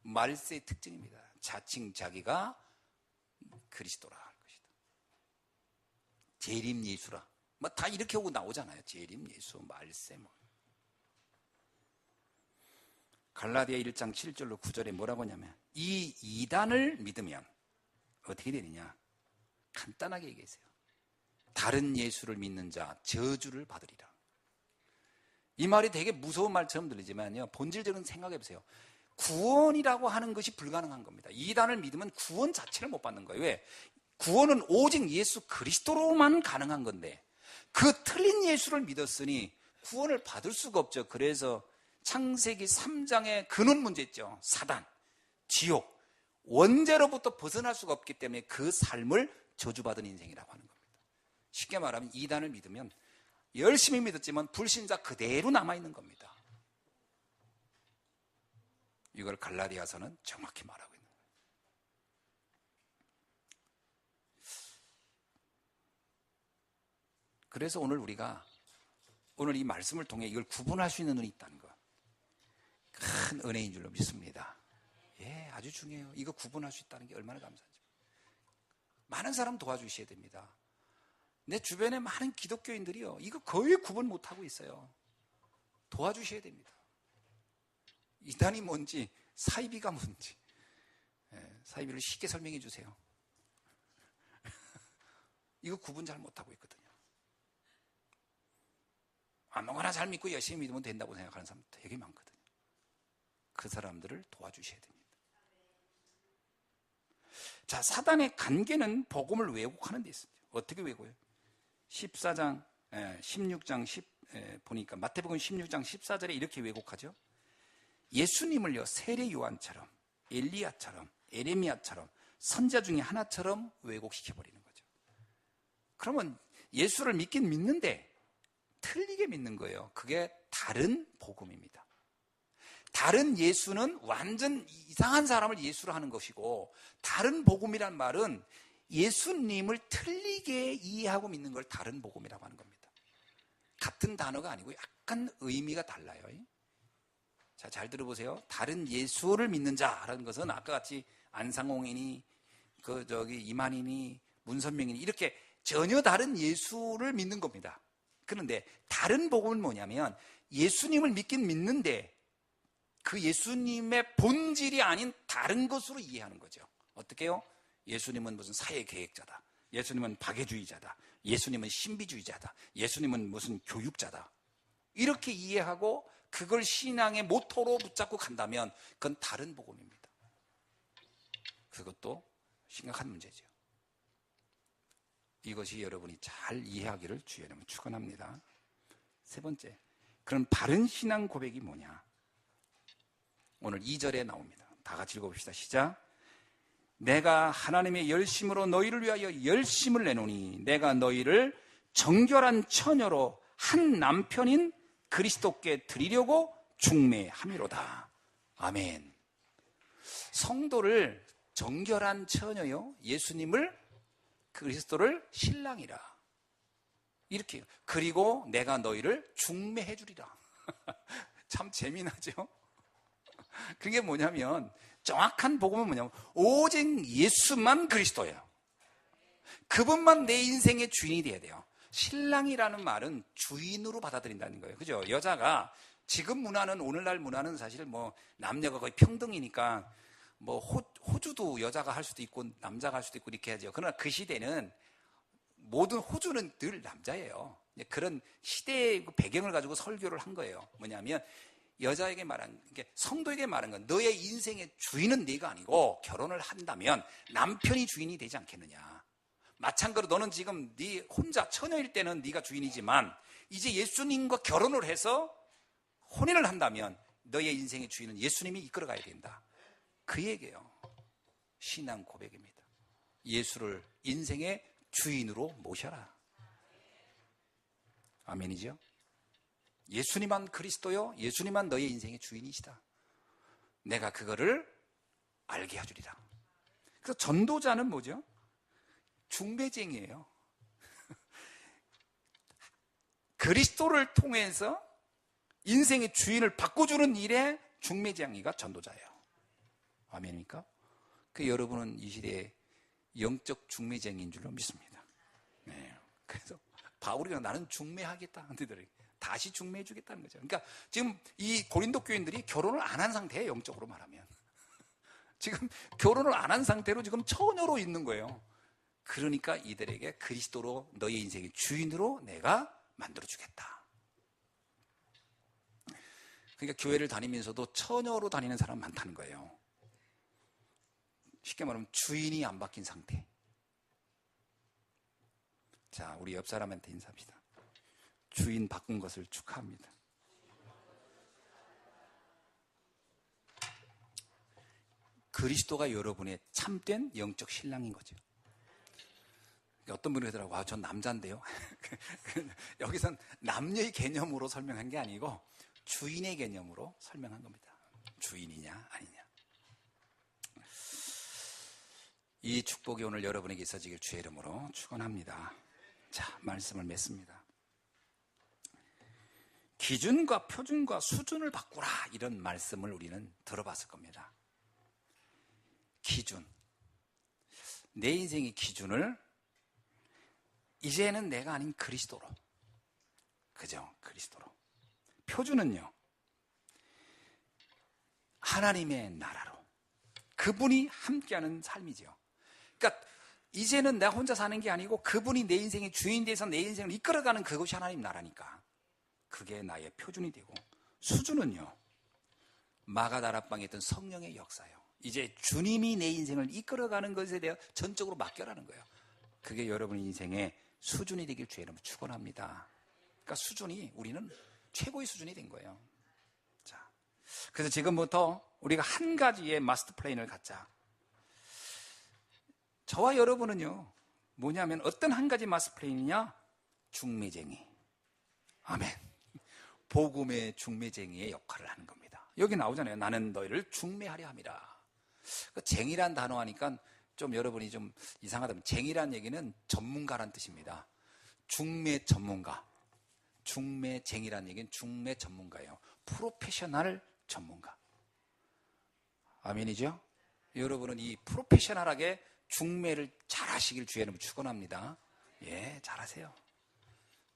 말세의 특징입니다. 자칭 자기가 그리스도라 할 것이다. 재림 예수라, 뭐 다 이렇게 오고 나오잖아요. 재림 예수, 말세 뭐. 갈라디아 1장 7절로 9절에 뭐라고 하냐면 이 이단을 믿으면 어떻게 되느냐? 간단하게 얘기했어요. 다른 예수를 믿는 자 저주를 받으리라. 이 말이 되게 무서운 말처럼 들리지만요, 본질적인 생각해 보세요. 구원이라고 하는 것이 불가능한 겁니다. 이단을 믿으면 구원 자체를 못 받는 거예요. 왜? 구원은 오직 예수 그리스도로만 가능한 건데 그 틀린 예수를 믿었으니 구원을 받을 수가 없죠. 그래서 창세기 3장의 근원 문제 있죠. 사단, 지옥, 원죄로부터 벗어날 수가 없기 때문에 그 삶을 저주받은 인생이라고 하는 겁니다. 쉽게 말하면 이단을 믿으면 열심히 믿었지만 불신자 그대로 남아있는 겁니다. 이걸 갈라디아서는 정확히 말하고 있는 거예요. 그래서 우리가 오늘 이 말씀을 통해 이걸 구분할 수 있는 눈이 있다는 것, 큰 은혜인 줄로 믿습니다. 예, 아주 중요해요. 이거 구분할 수 있다는 게 얼마나 감사한지. 많은 사람 도와주셔야 됩니다. 내 주변에 많은 기독교인들이요, 이거 거의 구분 못하고 있어요. 도와주셔야 됩니다. 이단이 뭔지, 사이비가 뭔지, 사이비를 쉽게 설명해 주세요. 이거 구분 잘 못하고 있거든요. 아무거나 잘 믿고 열심히 믿으면 된다고 생각하는 사람 되게 많거든요. 그 사람들을 도와주셔야 됩니다. 자, 사단의 관계는 복음을 왜곡하는 데 있습니다. 어떻게 왜곡해요? 16장 10 보니까 마태복음 16장 14절에 이렇게 왜곡하죠. 예수님을요, 세례 요한처럼, 엘리야처럼, 에레미야처럼, 선자 중에 하나처럼 왜곡시켜버리는 거죠. 그러면 예수를 믿긴 믿는데 틀리게 믿는 거예요. 그게 다른 복음입니다. 다른 예수는 완전 이상한 사람을 예수로 하는 것이고, 다른 복음이란 말은 예수님을 틀리게 이해하고 믿는 걸 다른 복음이라고 하는 겁니다. 같은 단어가 아니고 약간 의미가 달라요. 자, 잘 들어보세요. 다른 예수를 믿는 자라는 것은 아까 같이 안상홍이니 이만희니 문선명이니 이렇게 전혀 다른 예수를 믿는 겁니다. 그런데 다른 복음은 뭐냐면 예수님을 믿긴 믿는데 그 예수님의 본질이 아닌 다른 것으로 이해하는 거죠. 어떻게 해요? 예수님은 무슨 사회계획자다, 예수님은 박애주의자다, 예수님은 신비주의자다, 예수님은 무슨 교육자다, 이렇게 이해하고 그걸 신앙의 모토로 붙잡고 간다면 그건 다른 복음입니다. 그것도 심각한 문제죠. 이것이 여러분이 잘 이해하기를 주의 이름으로 축원합니다. 세 번째, 그럼 바른 신앙 고백이 뭐냐? 오늘 2절에 나옵니다. 다 같이 읽어봅시다. 시작. 내가 하나님의 열심으로 너희를 위하여 열심을 내노니 내가 너희를 정결한 처녀로 한 남편인 그리스도께 드리려고 중매함이로다. 아멘. 성도를 정결한 처녀요, 예수님을, 그리스도를 신랑이라, 이렇게. 그리고 내가 너희를 중매해 주리라. 참 재미나죠? 그게 뭐냐면, 정확한 복음은 뭐냐면 오직 예수만 그리스도예요. 그분만 내 인생의 주인이 돼야 돼요. 신랑이라는 말은 주인으로 받아들인다는 거예요. 그죠? 여자가, 지금 문화는, 오늘날 문화는 사실 뭐 남녀가 거의 평등이니까 뭐 호주도 여자가 할 수도 있고 남자가 할 수도 있고 이렇게 하죠. 그러나 그 시대는 모든 호주는 늘 남자예요. 그런 시대의 배경을 가지고 설교를 한 거예요. 뭐냐면 여자에게 말한, 성도에게 말한 건 너의 인생의 주인은 네가 아니고 결혼을 한다면 남편이 주인이 되지 않겠느냐. 마찬가지로 너는 지금 네 혼자 처녀일 때는 네가 주인이지만 이제 예수님과 결혼을 해서 혼인을 한다면 너의 인생의 주인은 예수님이 이끌어가야 된다. 그 얘기예요. 신앙 고백입니다. 예수를 인생의 주인으로 모셔라. 아멘이죠? 예수님만 그리스도요, 예수님만 너의 인생의 주인이시다. 내가 그거를 알게 해주리라. 그래서 전도자는 뭐죠? 중매쟁이에요. 그리스도를 통해서 인생의 주인을 바꿔주는 일에 중매쟁이가 전도자예요. 아멘입니까? 그 여러분은 이 시대에 영적 중매쟁이인 줄로 믿습니다. 네. 그래서 바울이가 나는 중매하겠다 한테들에게 다시 중매해주겠다는 거죠. 그러니까 지금 이 고린도 교인들이 결혼을 안 한 상태예요. 영적으로 말하면 지금 결혼을 안 한 상태로 지금 처녀로 있는 거예요. 그러니까 이들에게 그리스도로 너의 인생의 주인으로 내가 만들어주겠다. 그러니까 교회를 다니면서도 처녀로 다니는 사람 많다는 거예요. 쉽게 말하면 주인이 안 바뀐 상태. 자, 우리 옆 사람한테 인사합시다. 주인 바꾼 것을 축하합니다. 그리스도가 여러분의 참된 영적 신랑인 거죠. 어떤 분이 그러더라고요. 전 남자인데요. 여기선 남녀의 개념으로 설명한 게 아니고 주인의 개념으로 설명한 겁니다. 주인이냐 아니냐. 이 축복이 오늘 여러분에게 있어지길 주의 이름으로 축원합니다. 자, 말씀을 맺습니다. 기준과 표준과 수준을 바꾸라, 이런 말씀을 우리는 들어봤을 겁니다. 기준, 내 인생의 기준을 이제는 내가 아닌 그리스도로, 그죠? 그리스도로. 표준은요, 하나님의 나라로, 그분이 함께하는 삶이죠. 그러니까 이제는 내가 혼자 사는 게 아니고 그분이 내 인생의 주인 돼서 내 인생을 이끌어가는 그것이 하나님 나라니까 그게 나의 표준이 되고, 수준은요, 마가다락방에 있던 성령의 역사예요. 이제 주님이 내 인생을 이끌어가는 것에 대해 전적으로 맡겨라는 거예요. 그게 여러분의 인생의 수준이 되길 주의 이름으로 축원합니다. 그러니까 수준이, 우리는 최고의 수준이 된 거예요. 자, 그래서 지금부터 우리가 한 가지의 마스터 플랜을 갖자. 저와 여러분은요, 뭐냐면 어떤 한 가지 마스터 플랜이냐? 중매쟁이. 아멘. 복음의 중매쟁이의 역할을 하는 겁니다. 여기 나오잖아요. 나는 너희를 중매하려 함이라. 쟁이란 단어 하니까 좀 여러분이 좀 이상하다면, 쟁이란 얘기는 전문가란 뜻입니다. 중매 전문가. 중매쟁이란 얘기는 중매 전문가예요. 프로페셔널 전문가. 아멘이죠? 여러분은 이 프로페셔널하게 중매를 잘 하시길 주의 이름으로 축원합니다. 예, 잘하세요.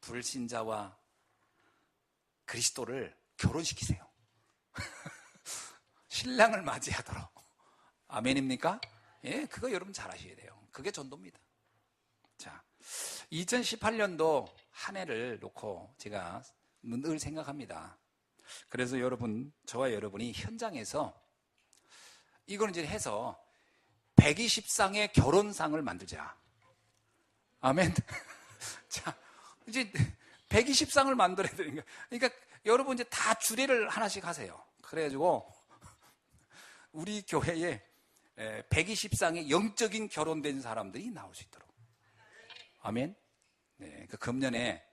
불신자와 그리스도를 결혼시키세요. 신랑을 맞이하도록. 아멘입니까? 예, 그거 여러분 잘 하셔야 돼요. 그게 전도입니다. 자, 2018년도 한 해를 놓고 제가 늘 생각합니다. 그래서 여러분, 저와 여러분이 현장에서 이거는 이제 해서 120상의 결혼상을 만들자. 아멘. 자, 이제 120상을 만들어야 되는 거예요. 그러니까 여러분 이제 다 주례를 하나씩 하세요. 그래가지고 우리 교회에 120상의 영적인 결혼된 사람들이 나올 수 있도록. 아멘. 네, 그 금년에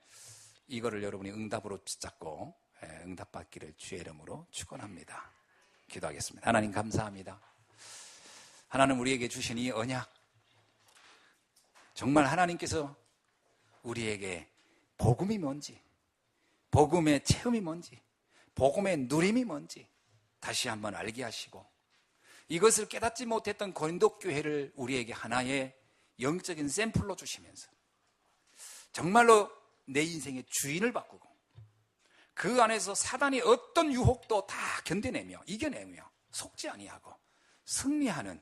이거를 여러분이 응답으로 붙잡고 응답받기를 주의 이름으로 축원합니다. 기도하겠습니다. 하나님 감사합니다. 하나님 우리에게 주신 이 언약, 정말 하나님께서 우리에게 복음이 뭔지, 복음의 체험이 뭔지, 복음의 누림이 뭔지 다시 한번 알게 하시고, 이것을 깨닫지 못했던 고린도 교회를 우리에게 하나의 영적인 샘플로 주시면서 정말로 내 인생의 주인을 바꾸고, 그 안에서 사단이 어떤 유혹도 다 견뎌내며 이겨내며 속지 아니하고 승리하는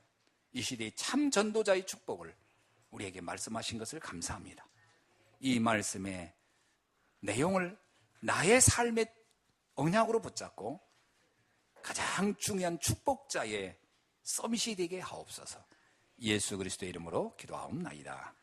이 시대의 참 전도자의 축복을 우리에게 말씀하신 것을 감사합니다. 이 말씀의 내용을 나의 삶의 언약으로 붙잡고 가장 중요한 축복자의 서밋이 되게 하옵소서. 예수 그리스도의 이름으로 기도하옵나이다.